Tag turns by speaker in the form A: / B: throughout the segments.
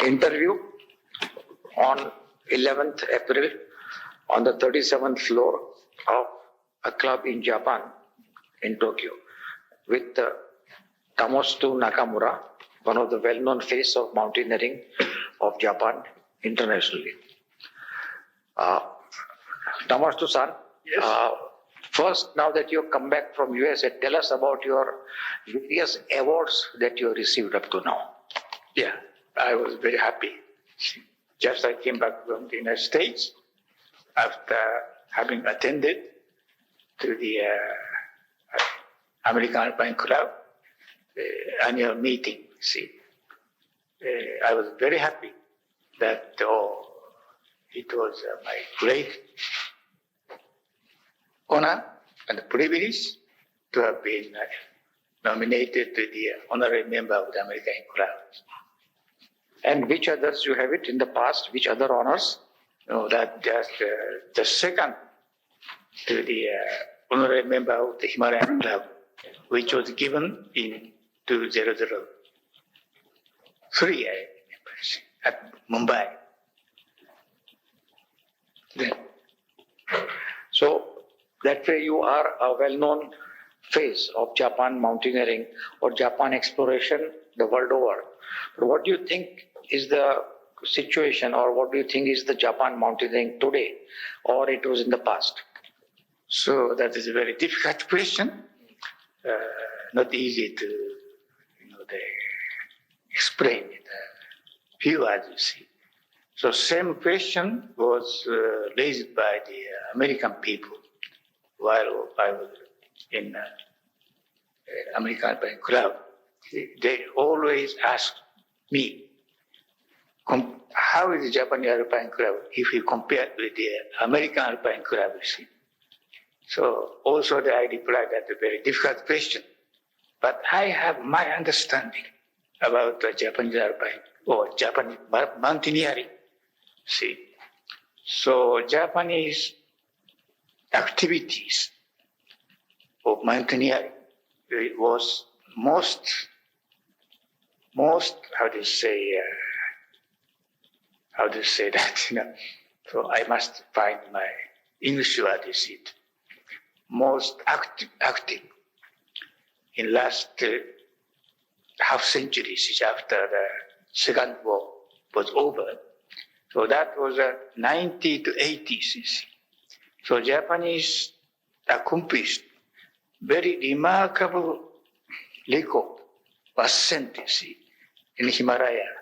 A: interview on 11th April on the 37th floor of a club in Japan, in Tokyo, with Tamotsu Nakamura, one of the well-known face of mountaineering of Japan internationally. Tamotsu-san,
B: Yes.
A: First, now that you have come back from USA, tell us about your various awards that you have received up to now.
B: Yeah, I was very happy. Just I came back from the United States after having attended to the American Alpine Club annual meeting. I was very happy that it was my great honor and privilege to have been nominated to the honorary member of the American Club.
A: And which others you have it in the past? Which other honors?
B: No, that just the second to the honorary member of the Himalayan Club, which was given in 2003, I remember, at Mumbai.
A: Yeah. So that way you are a well-known face of Japan mountaineering or Japan exploration the world over. But what do you think is the situation, or what do you think is the Japan mountaineering today, or it was in the past?
B: So that is a very difficult question. Not easy to explain it. Few as you see. So same question was raised by the American people while I was in American Alpine Club. They always ask me, how is the Japanese Alpine Club if you compare it with the American Alpine Club, you see? So also I replied that a very difficult question. But I have my understanding about the Japanese Alpine or Japanese mountaineering. See, so Japanese activities of mountaineering was most how do you say that, So I must find my English word is it. Most active in last half centuries after the Second War was over. So that was 90 to 80s. You see. So Japanese accomplished very remarkable record ascent, you see, in Himalaya.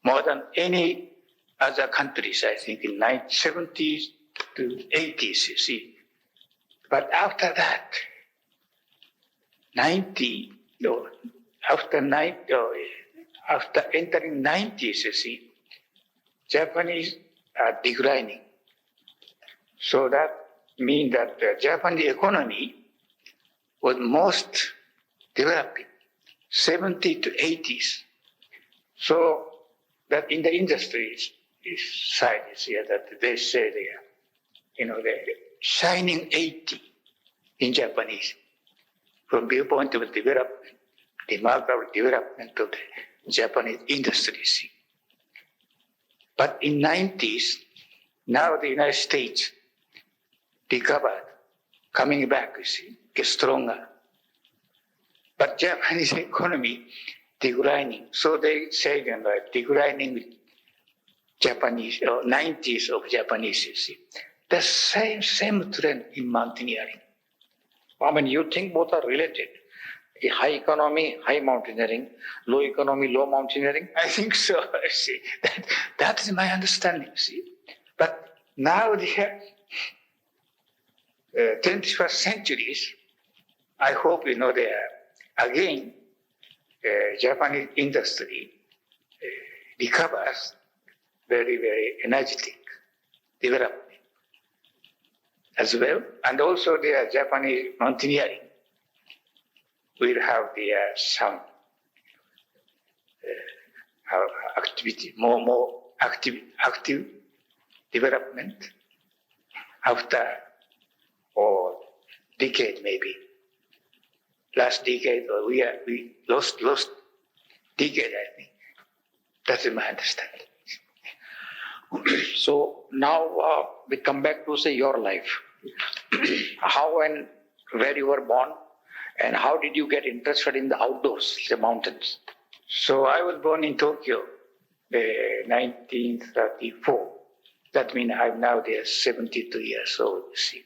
B: More than any other countries, I think, in 70s to 80s, you see. But after that, after entering 90s, you see, Japanese are declining. So that means that the Japanese economy was most developing, 70 to 80s. So that in the industries side is here that they say the shining 80 in Japanese from viewpoint of development, remarkable development of the Japanese industries. But in 90s, now the United States recovered, coming back, you see, get stronger. But Japanese economy declining. So they say declining Japanese, or 90s of Japanese, you see. The same trend in mountaineering.
A: I mean, you think both are related? The high economy, high mountaineering, low economy, low mountaineering?
B: I think so. See, that is my understanding. See, but now the 21st centuries, I hope again Japanese industry recovers very, very energetic development as well, and also the Japanese mountaineering will have some activity, more active development after or decade maybe. Last decade, or we lost decade, I think. That's my understanding.
A: So now we come back to say your life. How and where you were born, and how did you get interested in the outdoors, the mountains?
B: So I was born in Tokyo, 1934. That means I'm now 72 years old, you see.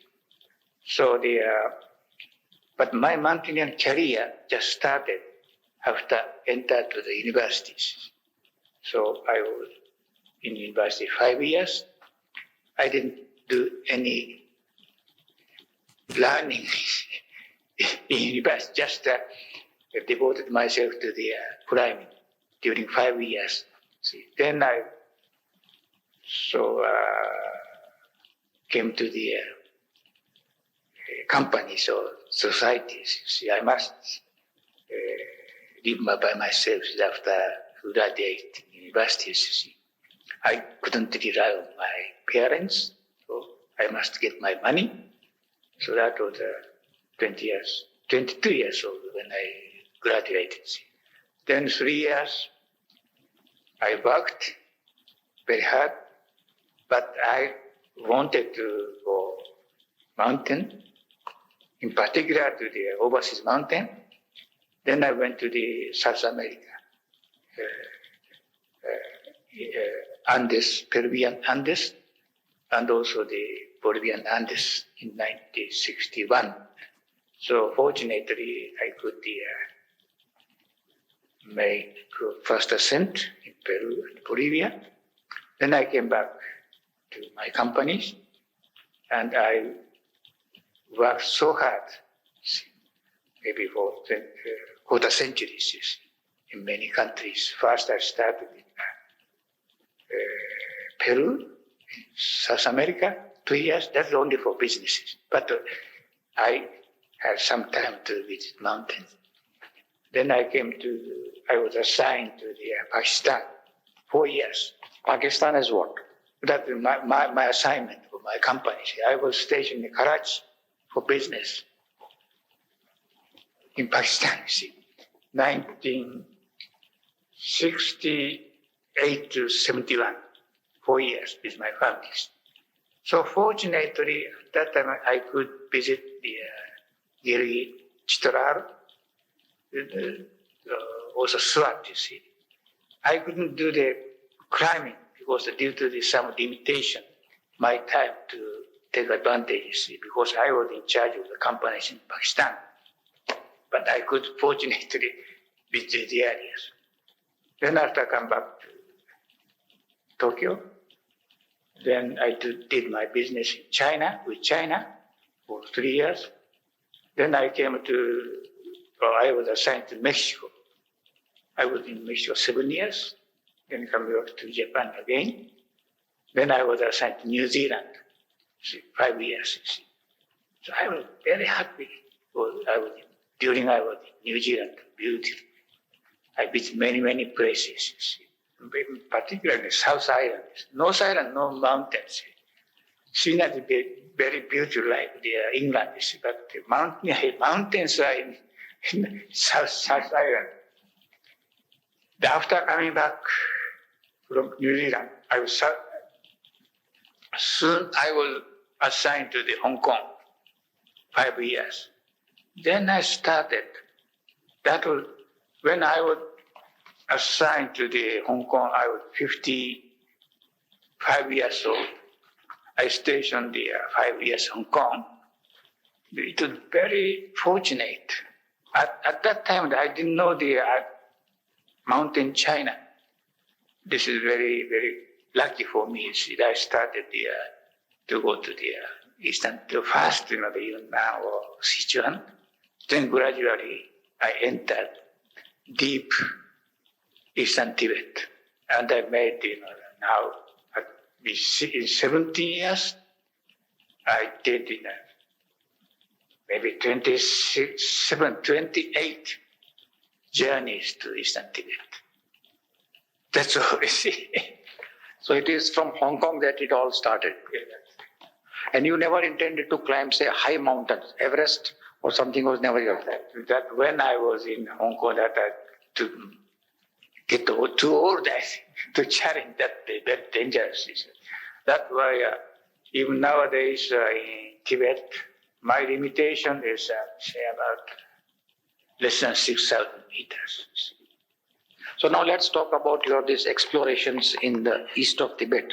B: So but my mountaineering career just started after entered to the universities. So I was in university 5 years. I didn't do any learning in university, just devoted myself to the climbing during 5 years. See, then I came to the companies or societies. See, I must live by myself after graduating universities. See. I couldn't rely on my parents, so I must get my money. So that was 22 years old when I graduated. See. Then 3 years, I worked very hard, but I wanted to go mountain, in particular to the overseas mountain. Then I went to the South America, Andes, Peruvian Andes, and also the Bolivian Andes in 1961. So fortunately, I could make first ascent in Peru and Bolivia. Then I came back to my companies, and I worked so hard, maybe for quarter centuries in many countries. First I started in Peru, South America, 2 years. That's only for businesses. But I had some time to visit mountains. Then I was assigned to the Pakistan, 4 years.
A: Pakistan is what?
B: That was my assignment for my company. I was stationed in Karachi for business in Pakistan, 1968 to 71, 4 years with my family. So fortunately, at that time I could visit the Giri Chitral, also Swat, you see. I couldn't do the climbing because due to some limitation, my time to take advantage, you see, because I was in charge of the companies in Pakistan. But I could fortunately visit the areas. Then after I come back to Tokyo, then I did my business in China, with China for 3 years. Then I was assigned to Mexico. I was in Mexico 7 years, then come back to Japan again. Then I was assigned to New Zealand, 5 years. So I was very happy. During I was in New Zealand, beautiful. I visited many places, particularly South Island. North Island, no mountains. Sweden is very beautiful like England, but the mountains are in South Island. After coming back from New Zealand, I was assigned to the Hong Kong, 5 years. Then I started. That was when I was assigned to the Hong Kong. I was 55 years old. I stationed there 5 years in Hong Kong. It was very fortunate. At that time, I didn't know the mountain China. This is very lucky for me. See, I started to go to the eastern, first, the Yunnan or Sichuan. Then gradually I entered deep eastern Tibet. And I made, now in 17 years, I did maybe 28 journeys to eastern Tibet. That's all I see.
A: So it is from Hong Kong that it all started. And you never intended to climb, say, high mountains, Everest or something was never your plan?
B: That when I was in Hong Kong, that I get too old, I think, to challenge that very dangerous issue. That's why even nowadays in Tibet, my limitation is say about less than 6,000 meters.
A: So now let's talk about these explorations in the east of Tibet,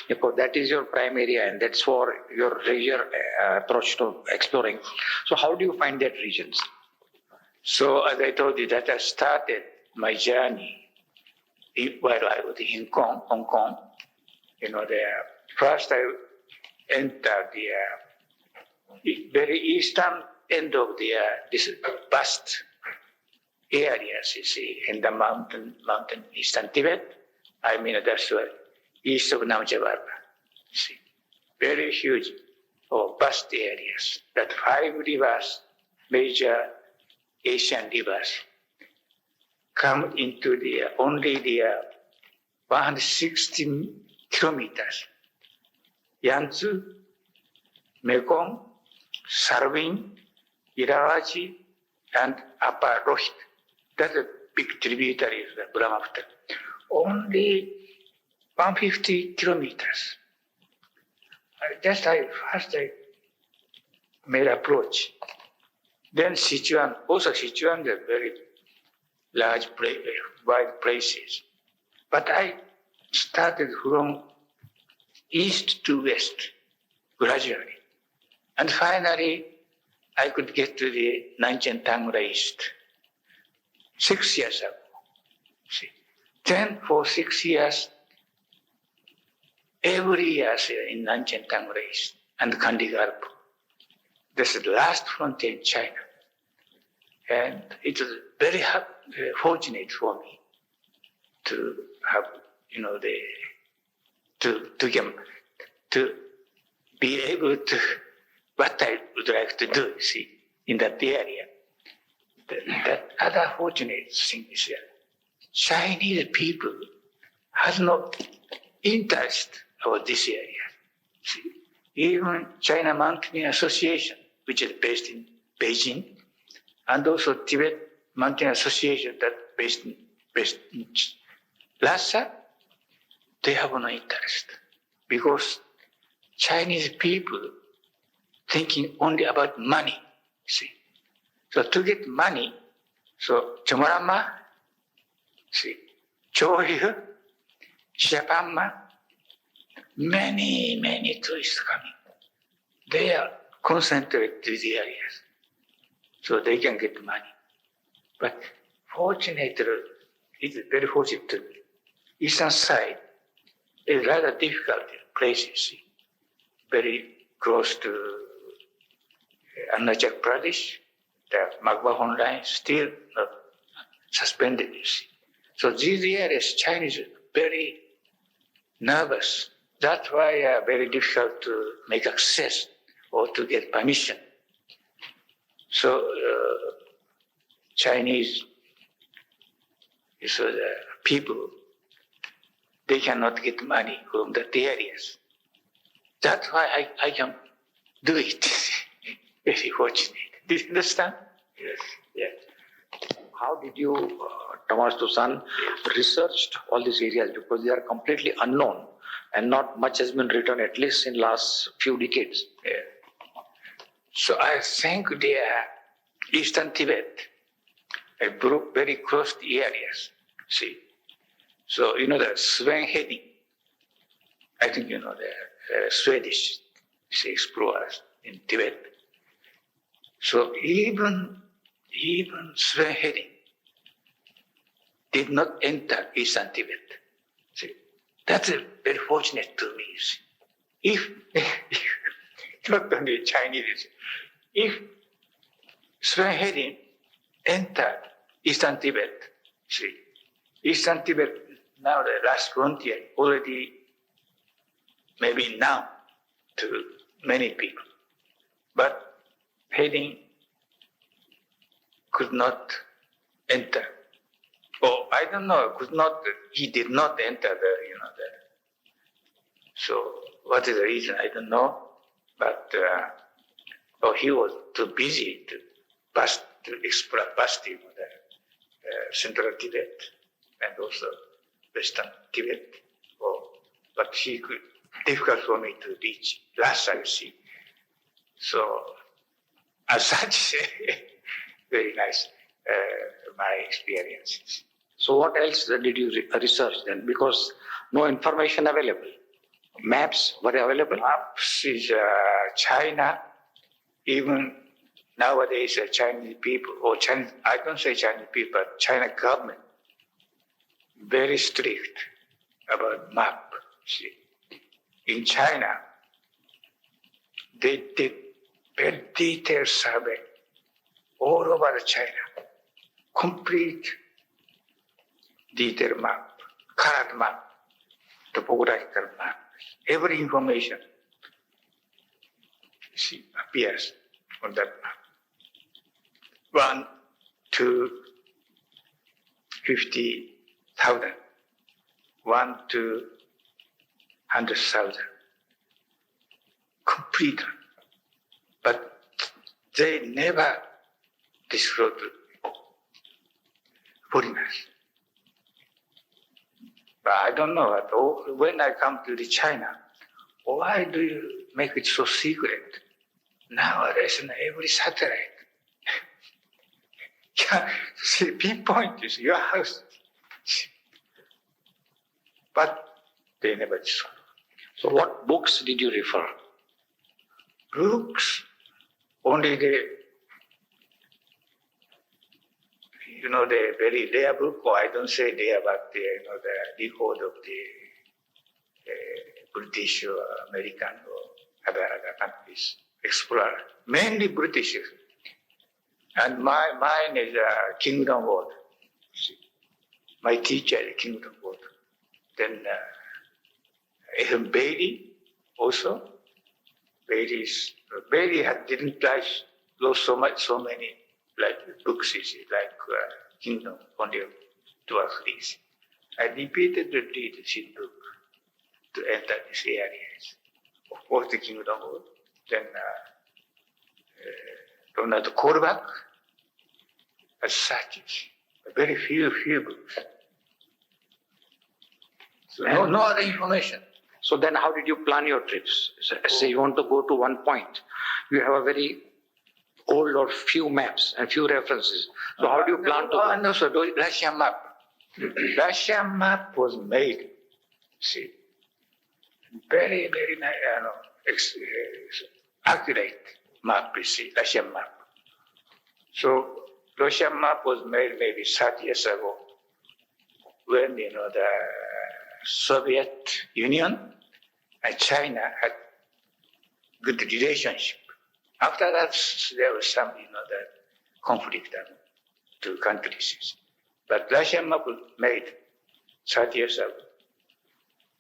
A: because that is your prime area and that's for your leisure approach to exploring. So how do you find that regions?
B: So as I told you, that I started my journey while I was in Hong Kong. First I entered the very eastern end of this vast areas, you see, in the mountain eastern Tibet. I mean, that's east of Namche see, very huge or vast areas. That 5 rivers, major Asian rivers, come into only the 160 kilometers. Yangtze, Mekong, Salween, Irrawaddy, and Upper Rohit. That's a big tributary of the Brahmaputra. Only 150 kilometers. First I made approach. Then Sichuan, also Sichuan is very large, wide places. But I started from east to west gradually. And finally, I could get to the Nanchen Tangra East 6 years ago. See. Then for 6 years, every year in Nanchen Tangra East and Kandigarpo. This is the last frontier in China. And it was very fortunate for me to have, to be able to, what I would like to do, see, in that area. That other fortunate thing is that Chinese people has no interest about this area. See, even China Mountaineering Association, which is based in Beijing, and also Tibet Mountaineering Association that based in Lhasa, they have no interest because Chinese people thinking only about money. See, so to get money, so Chomorama, see, Choyu, Shapamma, many tourists coming. They are concentrated to the areas, so they can get money. But fortunately, it is very fortunate to me. Eastern side is rather difficult places, very close to Arunachal Pradesh. The Magbahon line still not suspended, you see. So these areas, Chinese are very nervous. That's why very difficult to make access or to get permission. So Chinese, so the people, they cannot get money from the areas. That's why I can do it. Very fortunate. Do you understand?
A: Yes. Yes. How did you, Tamotsu-san, researched all these areas, because they are completely unknown and not much has been written, at least in last few decades.
B: Yeah. So I think the eastern Tibet, I broke very close to areas. See, so the Sven Hedin, I think the Swedish explorers in Tibet. So even Sven Hedin did not enter eastern Tibet. See, that's very fortunate to me. See. If not only Chinese, if Sven Hedin entered eastern Tibet, see, eastern Tibet now the last frontier already maybe now to many people, but Hedin could not enter. Or I don't know, he did not enter so what is the reason? I don't know. But he was too busy to explore the central Tibet. and also Western Tibet. But difficult for me to reach Lhasa, you see. So, as such, very nice, my experiences.
A: So what else did you research then? Because no information available. Maps were available?
B: Maps is China, even nowadays Chinese people, or Chinese, I don't say Chinese people, but China government, very strict about map. See, in China, they did very detailed survey all over China, complete detailed map, colored map, topographical map, every information appears on that map. 1 to 50,000, 1 to 100,000, complete. But they never disclose foreigners. But I don't know, when I come to China, why do you make it so secret? Nowadays, in every satellite, see, pinpoint is your house. But they never disclose.
A: So what books did you refer?
B: Books, only the very rare book, or I don't say rare, but the record of the British or American or other countries explorer, mainly British. And mine is Kingdom World. My teacher is Kingdom World. Then even Bailey also. Bailey didn't write so many books, like Kingdom, only 2 or 3. I repeatedly read this book to enter these areas. Of course, the Kingdom World. Then Ronald Korvac, as such, very few books. So no other information.
A: So then how did you plan your trips? Say you want to go to one point. You have a very old or few maps and few references. So how do you plan to?
B: No, so the Russian map. Russian map was made, see, very, very accurate map, you see, Russian map. So Russian map was made maybe 30 years ago when, the Soviet Union and China had good relationship. After that, there was some, the conflict among 2 countries. But Russian map was made 30 years ago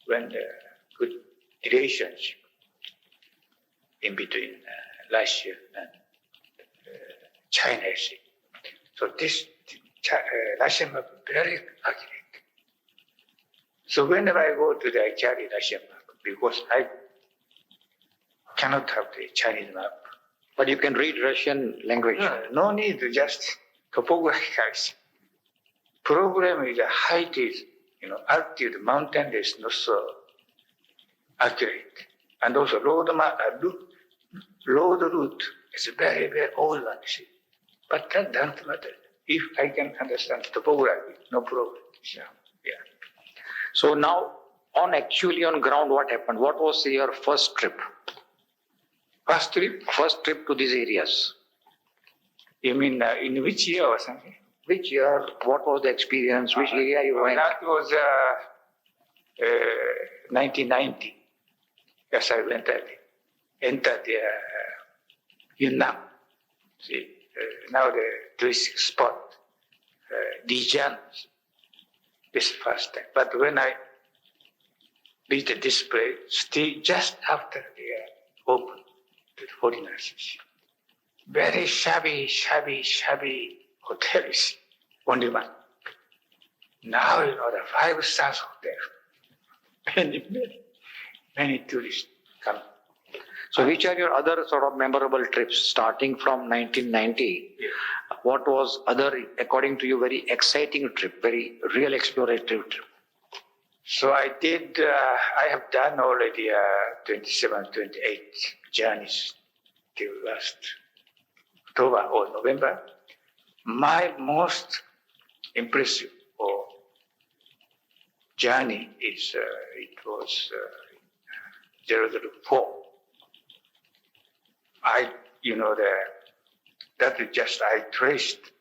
B: when the good relationship in between Russia and China. So this Russian map is very accurate. So whenever I go to I carry Russian map because I cannot have the Chinese map.
A: But you can read Russian language.
B: No need, just topographical. Problem is the height is, altitude, mountain is not so accurate. And also road route is very, very old one, see. But that doesn't matter. If I can understand topography, no problem. Yeah.
A: So now, on ground, what happened? What was your first trip?
B: First trip?
A: First trip to these areas.
B: You mean in which year or something?
A: Which year? What was the experience? Which area you went?
B: That was 1990. Yes, I entered Yunnan. See, now the tourist spot, Dijan. This first time. But when I reached this place, still just after they opened to the foreigners. Very shabby hotels, only one. Now, the 5-star hotel. Many tourists come.
A: So which are your other sort of memorable trips starting from 1990?
B: Yeah.
A: What was other, according to you, very exciting trip, very real explorative trip?
B: So I have done already 27, 28 journeys till last October or November. My most impressive journey is, it was 004. That is just, I traced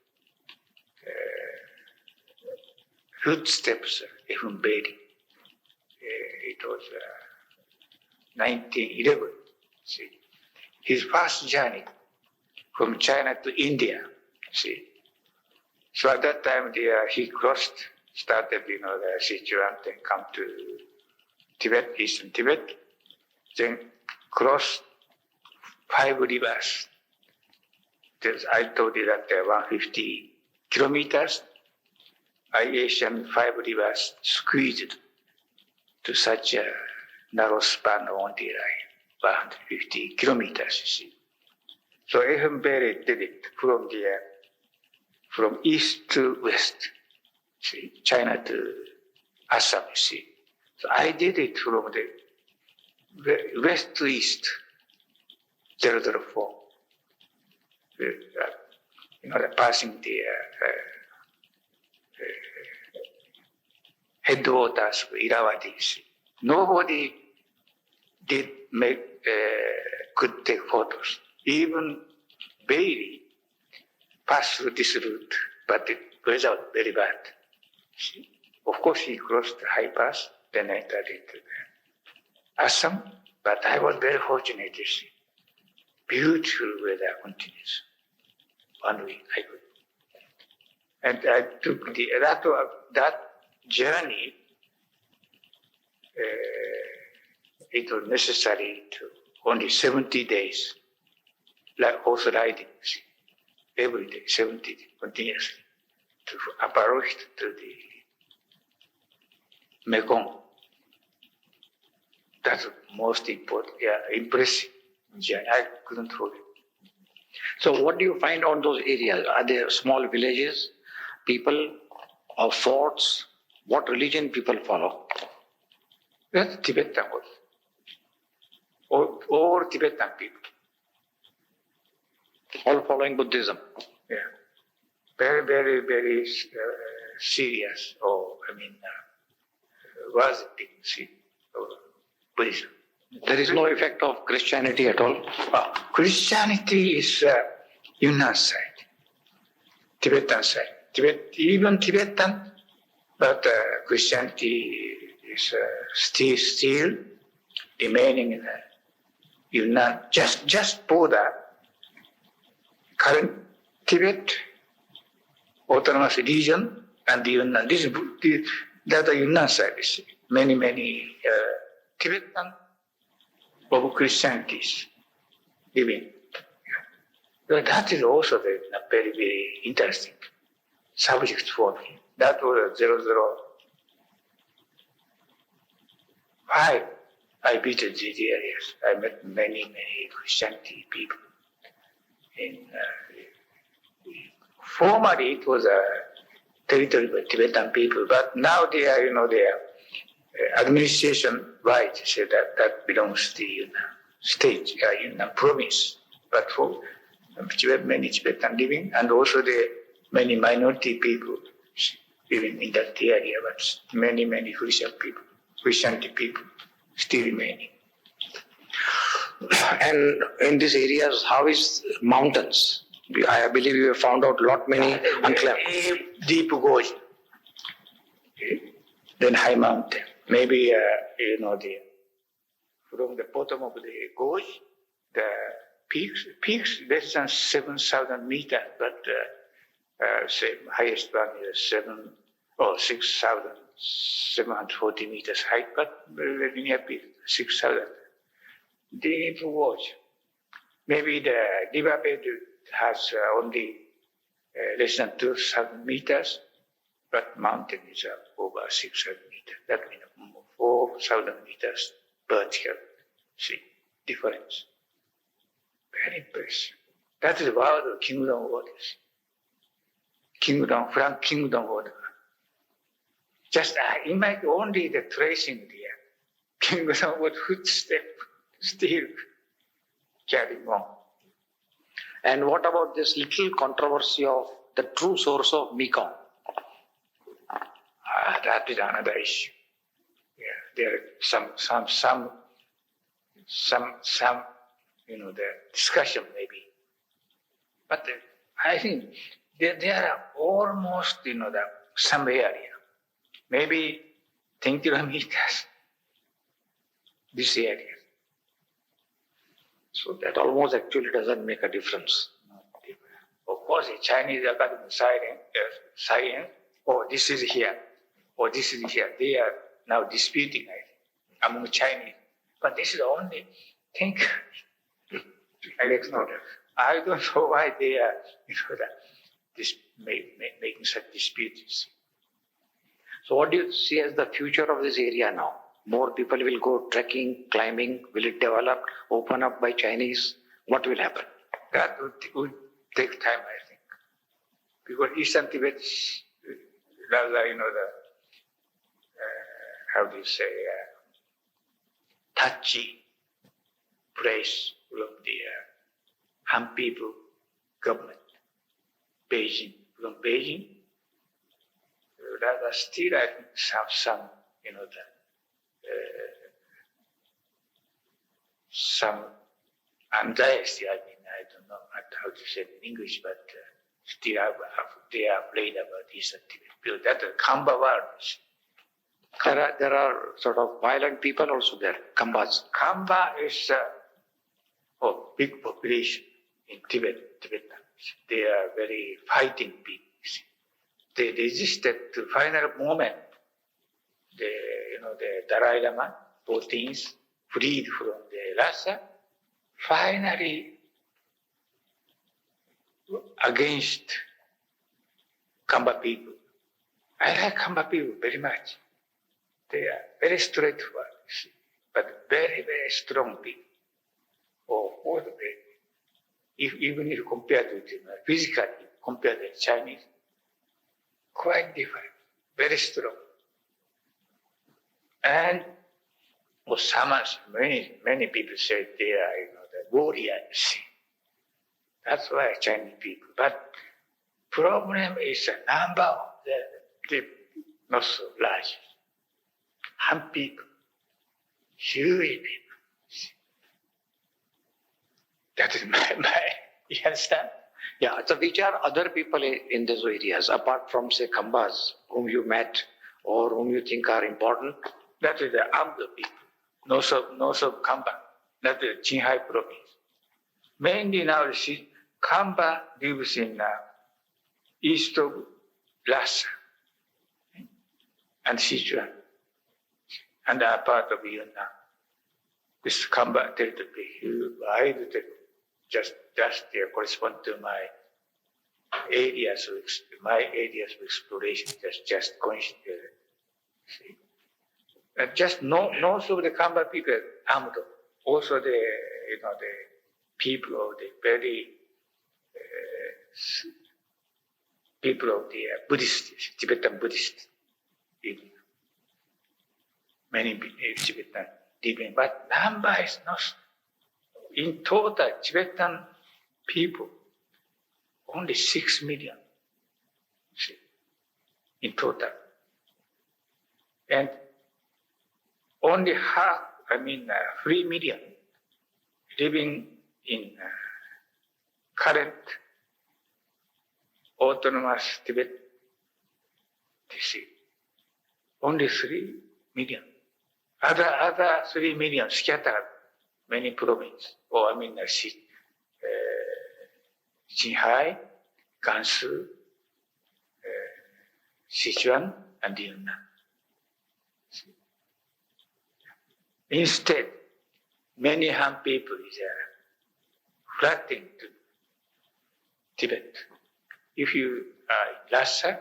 B: footsteps even Bailey. It was 1911. See, his first journey from China to India. See, so at that time he started the Sichuan, then come to Tibet, eastern Tibet, then crossed 5 rivers. I told you that there were 150 kilometers. Asian 5 rivers squeezed to such a narrow span only like 150 kilometers, you see. So Ehun Bere did it from east to west, see, China to Assam, you see. So I did it from the west to east, 004. Passing the headwaters of Irrawaddy. Nobody could take photos. Even Bailey passed through this route, but the weather was very bad. Of course, he crossed the high pass, then entered into Assam, but I was very fortunate to see. Beautiful weather continues. 1 week I could. And I took that journey. It was necessary to only 70 days, like horse riding, every day, 70 days, continuously, to approach to the Mekong. That's the most important, impressive journey. I couldn't forget.
A: So what do you find on those areas? Are there small villages, people, or forts? What religion people follow?
B: That's Tibetan all Tibetan people.
A: All following Buddhism.
B: Yeah. Very, very, very serious, worshipping Buddhism.
A: There is no effect of Christianity at all?
B: Christianity is Yunnan side, Tibetan side. Even Tibetan, but Christianity is still remaining in Yunnan, just border. Current Tibet, autonomous region, and the Yunnan. That are Yunnan side. Many Tibetan of Christianities living. So that is also very, very interesting subject for me. That was 005. I visited these areas. I met many Christianity people. Formerly it was a territory of Tibetan people, but now they are, administration-wide say that belongs to the state, province. But for many Tibetan living, and also the many minority people living in that area, but many Christianity people still remaining.
A: And in these areas, how is mountains? I believe you have found out many unclaimed.
B: Deep gorge, then high mountain. Maybe from the bottom of the gorge, the peaks less than 7,000 meters, but highest one is 6,740 meters height, but very near peak, 6,000. Deep gorge. Maybe the riverbed has only less than 2,000 meters, but mountain is over 600 meters. That means 4,000 meters vertical difference. Very impressive. That is about the kingdom orders. Kingdom, Frank Kingdom order. Just imagine only the tracing there. Kingdom order footstep still carrying on.
A: And what about this little controversy of the true source of Mekong?
B: That is another issue. Yeah, there are some, the discussion maybe. But I think there are almost, some area, maybe 10 kilometers, this area.
A: So that almost actually doesn't make a difference.
B: Of course, the Chinese academic science, this is here, or this is here. They are now disputing, I think, among Chinese. But this is only think. I don't know why they are, making such disputes.
A: So what do you see as the future of this area now? More people will go trekking, climbing. Will it develop, open up by Chinese? What will happen?
B: That would take time, I think. Because Eastern Tibet, rather, how do you say, touchy place from the Han people government, Beijing. From Beijing, rather still, I think, some, some anxiety, I don't know how to say it in English, but still they are afraid about Eastern Tibet. Because that's a Kamba world.
A: There are sort of violent people also there, Kambas.
B: Kamba is a big population in Tibet. They are very fighting people. They resisted to final moment. The Dalai Lama, 14th, freed from the Lhasa, finally against Kamba people. I like Kamba people very much. They are very straightforward, but very, very strong people. All the way. Even if compared to physically, compared to Chinese, quite different, very strong. And many people say they are, the warriors. That's why Chinese people. But problem is the number of the not so large. Han people, huge people. That is my you understand?
A: Yeah, so which are other people in those areas, apart from, say, Kambas, whom you met or whom you think are important?
B: That is the Amdo people, north of Kamba. That is Qinghai province. Mainly now, Kamba lives in east of Lhasa and Sichuan, and a part of Yunnan. This Kamba territory, wide territory, just correspond to my areas of exploration. Just consider. See, just north of the Kamba people, Amdo, also the people of the very people of the Buddhist, Tibetan Buddhist, many Tibetan living, but number is not. In total, Tibetan people, only 6 million, see, in total. And only 3 million living in current autonomous Tibet. See, only 3 million. Other 3 million scattered many provinces, Qinghai, Gansu, Sichuan, and Yunnan. Instead, many Han people is flooding to Tibet. If you are in Lhasa,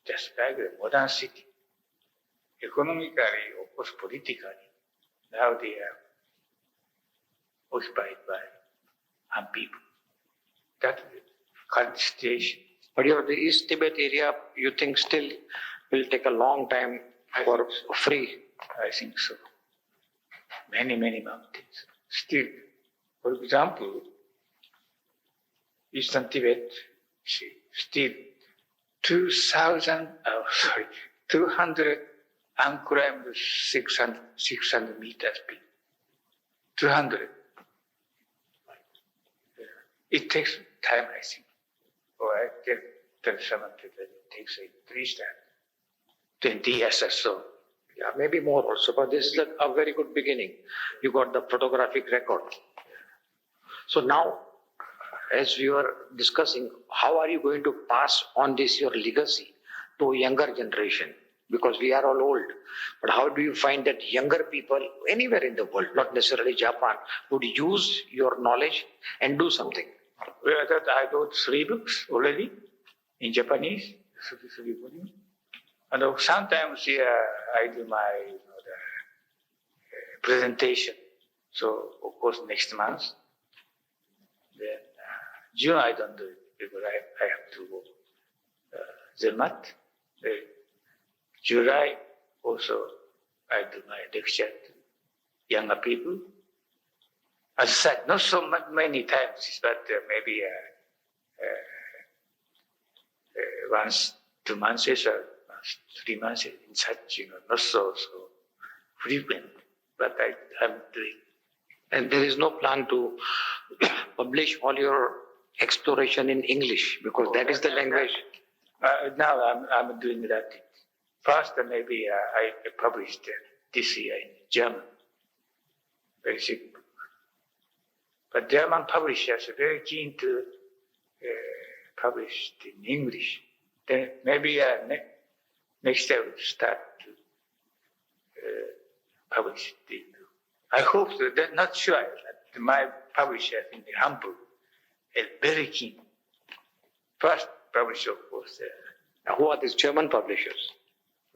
B: just like the modern city, economically, of course, politically, now they are occupied by Han people. That's the current situation.
A: But the East Tibet area, you think still will take a long time for free?
B: I think so. Many, many mountains. Still, for example, Eastern Tibet, still 200 unclimbed 600 meters peak. 200. It takes time, I think. Or I can tell someone that it takes at least 20 years or so.
A: Yeah, maybe more also, but this is a very good beginning. You got the photographic record. So now, as we were discussing, how are you going to pass on this, your legacy, to younger generation? Because we are all old. But how do you find that younger people anywhere in the world, not necessarily Japan, would use your knowledge and do something?
B: Well, I wrote 3 books already in Japanese, 3 volumes. And sometimes I do my presentation. So, of course, next month. Then June I don't do it because I have to go Zermatt. July also I do my lecture to younger people. As I said, not so many times, but maybe once 2 months or 3 months in such, not so frequent, but I'm doing.
A: And there is no plan to publish all your exploration in English, because that is the language.
B: Now I'm doing that. First, maybe I published this year in German, basic book. But German publishers are very keen to publish it in English. Then maybe next year we'll start to publish it. I hope so. They're not sure that my publisher in Hamburg is very keen. First publisher, of course.
A: Now, who are these German publishers?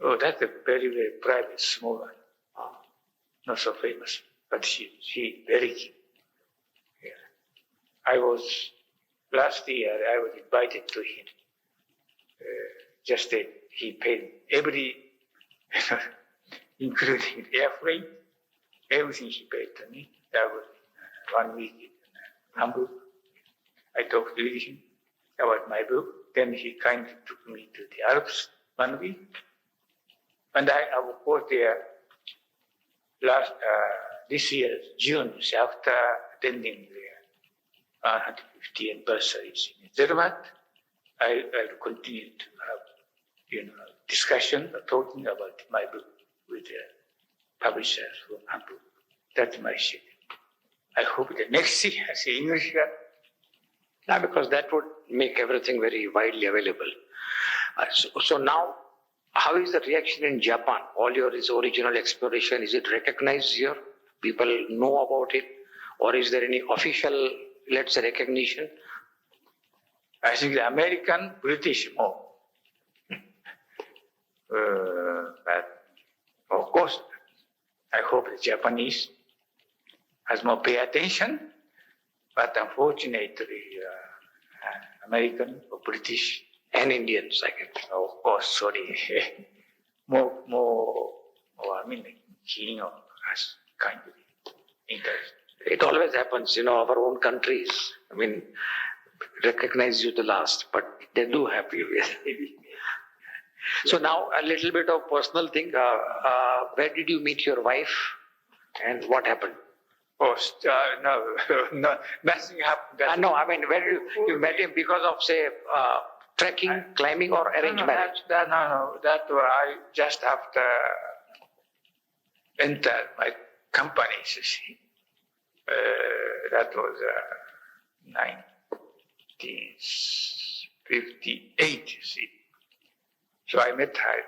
B: Oh, that's a very, very private, small one. Not so famous, but she very keen. Yeah. Last year, I was invited to him. He paid every, including airplane, everything he paid to me. That was 1 week in Hamburg. I talked with him about my book. Then he kindly took me to the Alps 1 week. And I was there this year, June, after attending the 150th anniversary in Zermatt. I continue to have, discussion, talking about my book with the publishers from Hamburg. That's my schedule. I hope that next year, I say English.
A: Yeah, because that would make everything very widely available. So now, how is the reaction in Japan? All your original exploration, is it recognized here? People know about it? Or is there any official, let's say, recognition?
B: I think the American, British more. But of course, I hope the Japanese has more pay attention. But unfortunately, American or British
A: And Indians, I guess.
B: of course, sorry, more, keen on us kind of interest.
A: It always happens, our own countries, recognize you the last, but they do have you. So now a little bit of personal thing. Where did you meet your wife and what happened?
B: Oh, no, nothing happened.
A: No, where did you met him because of, say, trekking, climbing, or arranged marriage?
B: No. That I just after entered my company, you see. That was 1958, you see. So I met her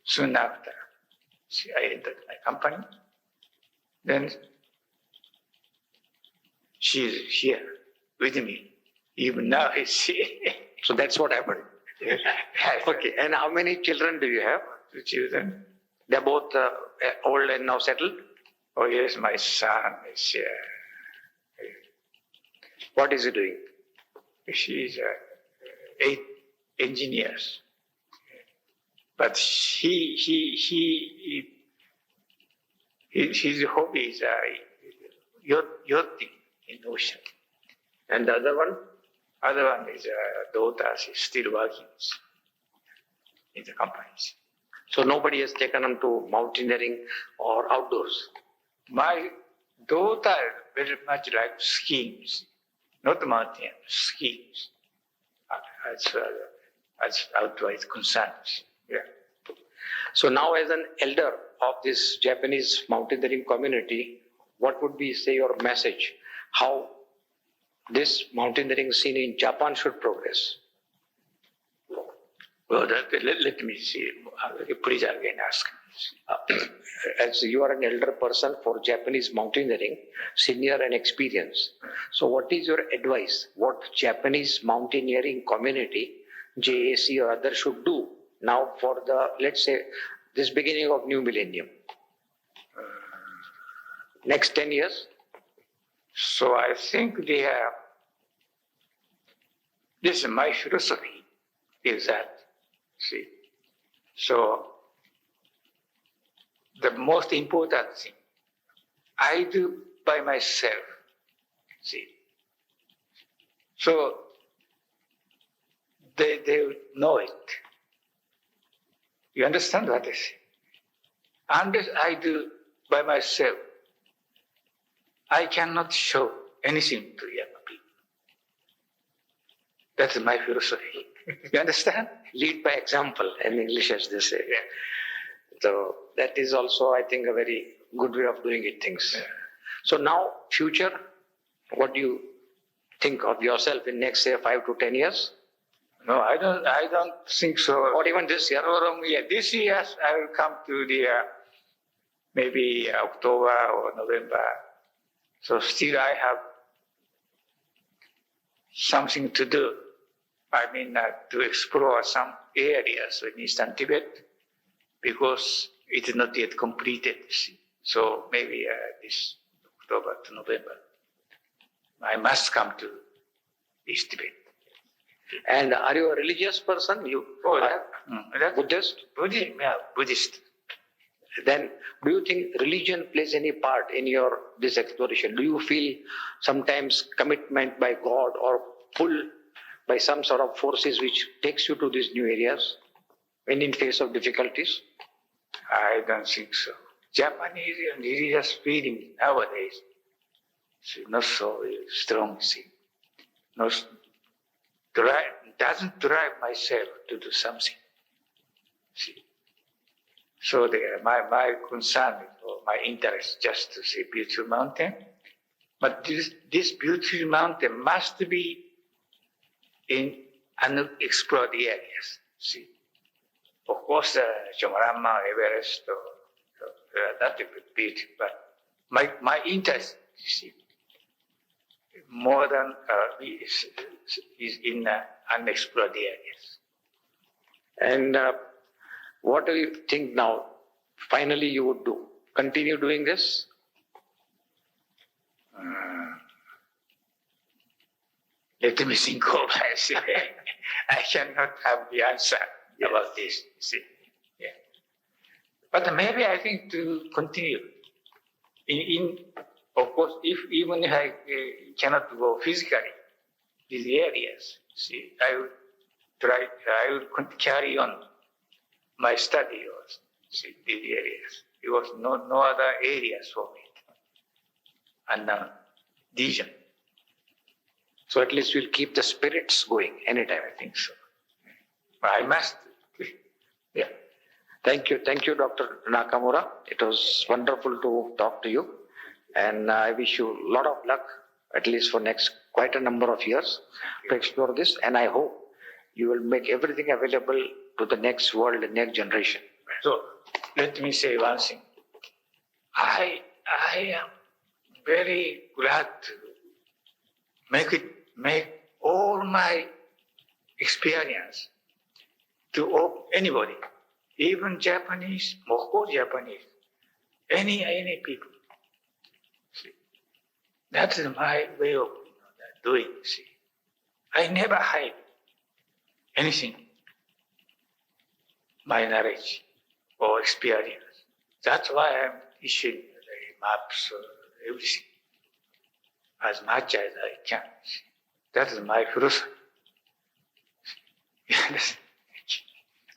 B: soon after. I entered my company. Then she's here with me. Even now she's here.
A: So that's what happened. Okay. And how many children do you have?
B: 2 children.
A: They're both old and now settled?
B: Oh yes, my son is
A: What is he doing?
B: She is 8 engineers, but his hobby is yachting in ocean.
A: And the other one?
B: Other one is daughter. She's still working in the companies.
A: So nobody has taken him to mountaineering or outdoors.
B: My daughter very much like skiing, not mountain, skiing. As outdoor is concerned. Yeah.
A: So now as an elder of this Japanese mountaineering community, what would be, say, your message? How this mountaineering scene in Japan should progress?
B: Well, let me see. Please again ask.
A: As you are an elder person for Japanese mountaineering, senior and experienced. So what is your advice? What Japanese mountaineering community, JAC or others should do now for the, let's say, this beginning of new millennium? Next 10 years?
B: So I think this is my philosophy, is that, see, so the most important thing I do by myself, see. So they know it. You understand what I say? Unless I do by myself, I cannot show anything to young people. That's my philosophy. You understand?
A: Lead by example, in English as they say. Yeah. So that is also, I think, a very good way of doing it things. Yeah. So now, future, what do you think of yourself in next, say, 5 to 10 years?
B: No, I don't think so.
A: Or even this year?
B: This year I will come to the maybe October or November. So still I have something to do. I mean, to explore some areas in Eastern Tibet, because it is not yet completed. So maybe this October to November, I must come to East Tibet.
A: And are you a religious person? You are Buddhist?
B: Buddhist.
A: Then do you think religion plays any part in your this exploration? Do you feel sometimes commitment by God or pull by some sort of forces which takes you to these new areas when in face of difficulties?
B: I don't think so. Japanese religious feeling nowadays is not so strong. See, doesn't drive myself to do something. See, so my concern or my interest just to see beautiful mountain, but this beautiful mountain must be in unexplored areas. See, of course, Himalaya, Everest, that would be beautiful. But my interest, you see, more than is in unexplored areas.
A: And what do you think now? Finally, you would do? Continue doing this?
B: Let me think over it. I cannot have the answer about this. See, yeah. But maybe I think to continue. Of course, even if I cannot go physically these areas, see, I would try. I would carry on my study or see these areas. Because no other areas for me. And vision.
A: So at least we'll keep the spirits going anytime.
B: I think so. I must. Yeah.
A: Thank you, Dr. Nakamura. It was wonderful to talk to you. And I wish you a lot of luck, at least for next quite a number of years, to explore this. And I hope you will make everything available to the next world and next generation.
B: So let me say one thing. I am very glad to make all my experience to anybody, even Japanese, of course Japanese, any people. See, that's my way of doing, see. I never hide anything, my knowledge or experience. That's why I'm issuing the maps, everything, as much as I can. That is my philosophy. Yes.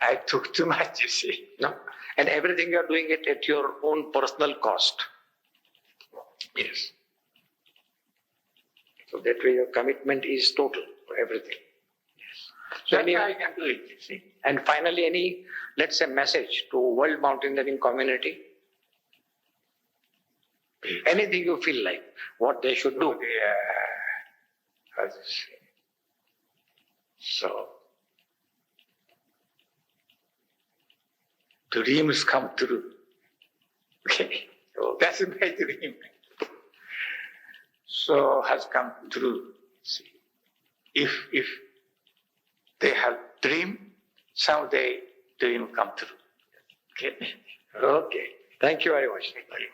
B: I took too much, you see.
A: No. And everything you're doing it at your own personal cost.
B: Yes.
A: So that way your commitment is total for everything. So
B: That's how I can do it, you see.
A: and finally, any, let's say, message to world mountaineering community? Anything you feel like, what they should do?
B: How to say? So, dreams come true. Okay, so that's my dream. So has come true. See, if they have dream, someday dream come true. Okay.
A: Okay. Thank you very much.
B: Thank you.